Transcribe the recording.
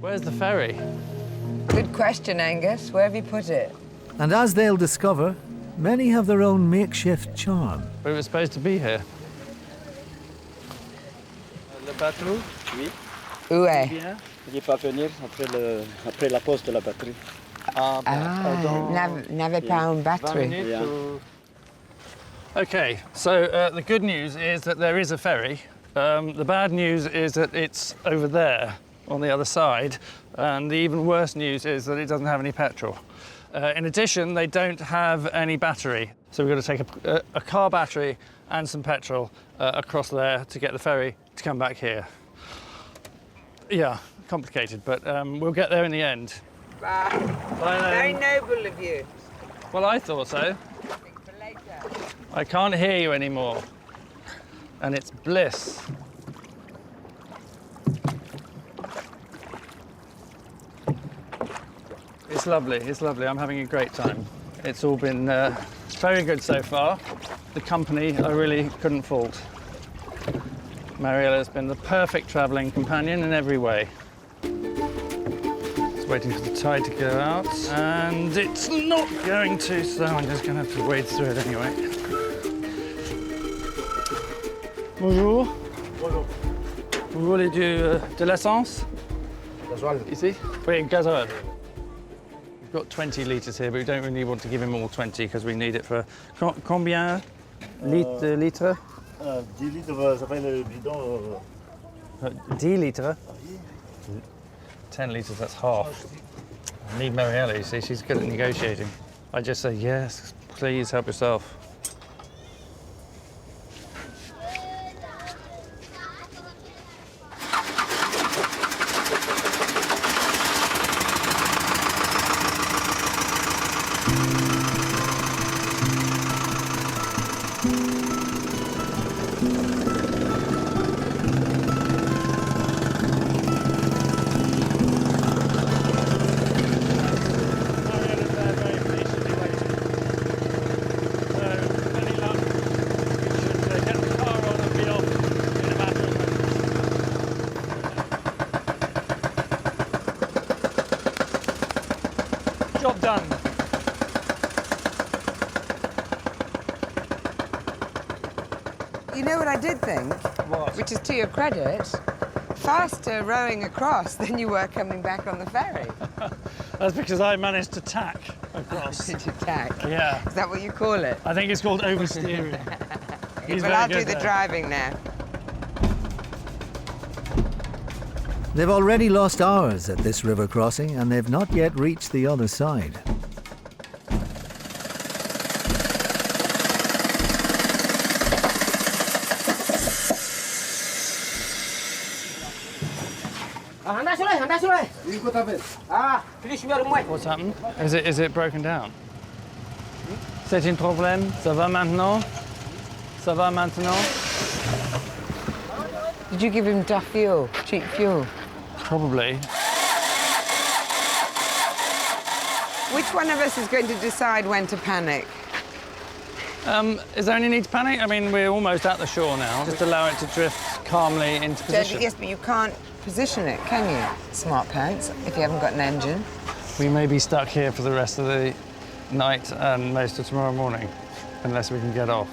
Where's the ferry? Good question, Angus. Where have you put it? And as they'll discover, many have their own makeshift charm. We were supposed to be here. Le bateau? Oui. Où est? Bien. Il n'est pas venir après la pause de la batterie. N'avait pas une batterie. Yeah. Okay, so the good news is that there is a ferry. The bad news is that it's over there on the other side. And the even worse news is that it doesn't have any petrol. In addition, they don't have any battery. So we've got to take a car battery and some petrol across there to get the ferry to come back here. Yeah, complicated, but we'll get there in the end. Bye. Very noble of you. Well, I thought so. For later. I can't hear you anymore. And it's bliss. It's lovely, it's lovely. I'm having a great time. It's all been very good so far. The company, I really couldn't fault. Mariella has been the perfect travelling companion in every way. Just waiting for the tide to go out, and it's not going to, so I'm just going to have to wade through it anyway. Bonjour. Bonjour. Vous voulez de l'essence? Gasoil. Ici? Oui, gasoil. We've got 20 litres here, but we don't really want to give him all 20 because we need it for... Combien litres? 10 litres, ça fait le bidon. 10 litres? 10 litres, that's half. I need Mariella, you see, she's good at negotiating. I just say, yes, please help yourself. Job done. You know what I did think? What? Which is to your credit, faster rowing across than you were coming back on the ferry. That's because I managed to tack across. Did you tack? Yeah. Is that what you call it? I think it's called oversteering. He's Well, very I'll good do the there. driving now. They've already lost hours at this river crossing, and they've not yet reached the other side. What's happened? Is it broken down? C'est un problème? Ça va maintenant? Ça va maintenant? Did you give him duff fuel, cheap fuel? Probably. Which one of us is going to decide when to panic? Is there any need to panic? I mean, we're almost at the shore now. Just allow it to drift calmly into position. Yes, but you can't position it, can you? Smart pants, if you haven't got an engine. We may be stuck here for the rest of the night and most of tomorrow morning, unless we can get off.